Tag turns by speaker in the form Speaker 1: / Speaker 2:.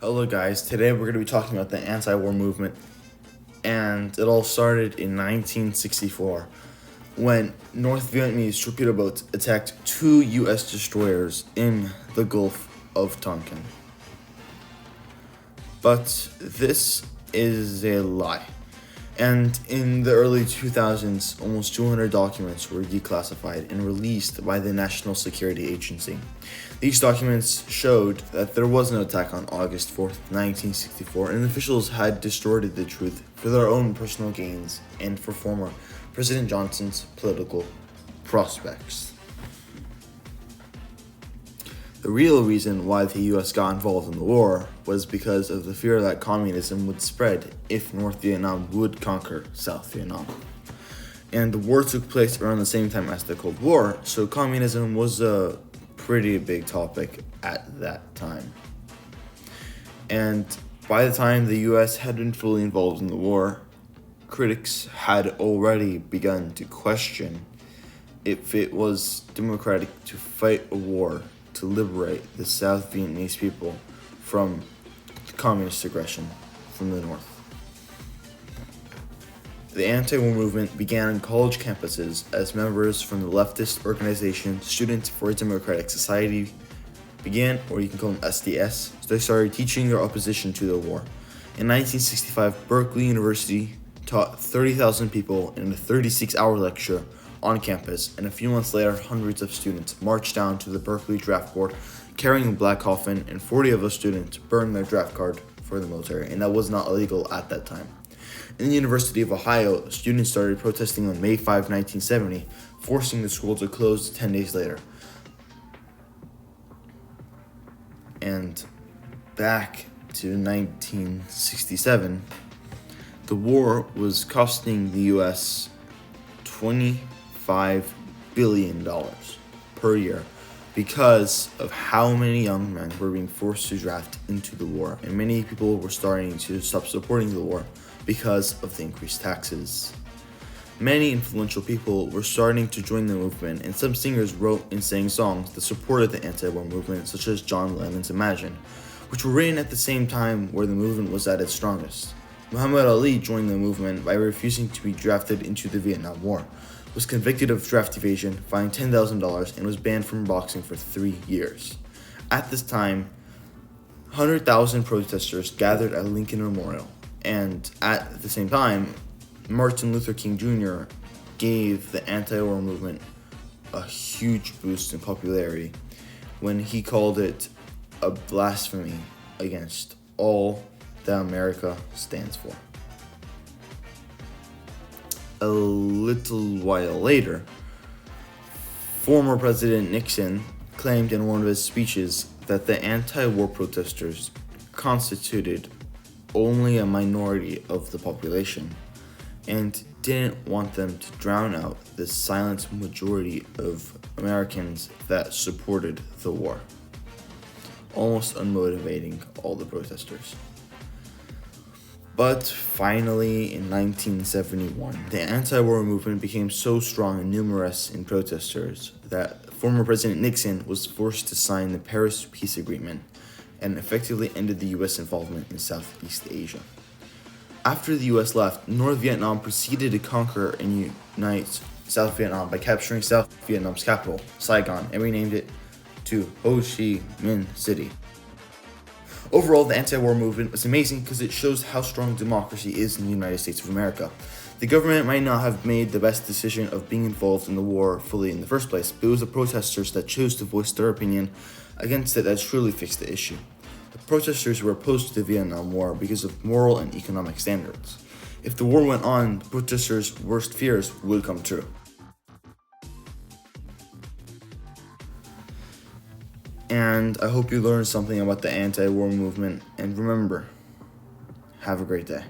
Speaker 1: Hello, guys. Today we're going to be talking about the anti-war movement, and it all started in 1964 when North Vietnamese torpedo boats attacked two U.S. destroyers in the Gulf of Tonkin. But this is a lie. And in the early 2000s, almost 200 documents were declassified and released by the National Security Agency. These documents showed that there was no attack on August 4th, 1964, and officials had distorted the truth for their own personal gains and for former President Johnson's political prospects. The real reason why the US got involved in the war was because of the fear that communism would spread if North Vietnam would conquer South Vietnam. And the war took place around the same time as the Cold War, so communism was a pretty big topic at that time. And by the time the US had been fully involved in the war, critics had already begun to question if it was democratic to fight a war to liberate the South Vietnamese people from communist aggression from the north. The anti-war movement began on college campuses as members from the leftist organization Students for a Democratic Society began, or you can call them SDS, so they started teaching their opposition to the war. In 1965, Berkeley University taught 30,000 people in a 36-hour lecture on campus, and a few months later, hundreds of students marched down to the Berkeley draft board carrying a black coffin, and 40 of those students burned their draft card for the military, and that was not illegal at that time. In the University of Ohio, students started protesting on May 5, 1970, forcing the school to close 10 days later. And back to 1967, the war was costing the U.S. $25 billion per year because of how many young men were being forced to draft into the war, and many people were starting to stop supporting the war because of the increased taxes. Many influential people were starting to join the movement, and some singers wrote and sang songs that supported the anti-war movement, such as John Lennon's Imagine, which were written at the same time where the movement was at its strongest. Muhammad Ali joined the movement by refusing to be drafted into the Vietnam War, was convicted of draft evasion, fined $10,000, and was banned from boxing for 3 years. At this time, 100,000 protesters gathered at Lincoln Memorial, and at the same time, Martin Luther King Jr. gave the anti-war movement a huge boost in popularity when he called it a blasphemy against all that America stands for. A little while later, former President Nixon claimed in one of his speeches that the anti-war protesters constituted only a minority of the population and didn't want them to drown out the silent majority of Americans that supported the war, almost unmotivating all the protesters. But finally, in 1971, the anti-war movement became so strong and numerous in protesters that former President Nixon was forced to sign the Paris Peace Agreement and effectively ended the U.S. involvement in Southeast Asia. After the U.S. left, North Vietnam proceeded to conquer and unite South Vietnam by capturing South Vietnam's capital, Saigon, and renamed it to Ho Chi Minh City. Overall, the anti-war movement was amazing because it shows how strong democracy is in the United States of America. The government might not have made the best decision of being involved in the war fully in the first place, but it was the protesters that chose to voice their opinion against it that truly fixed the issue. The protesters were opposed to the Vietnam War because of moral and economic standards. If the war went on, the protesters' worst fears would come true. And I hope you learned something about the anti-war movement, and remember, have a great day.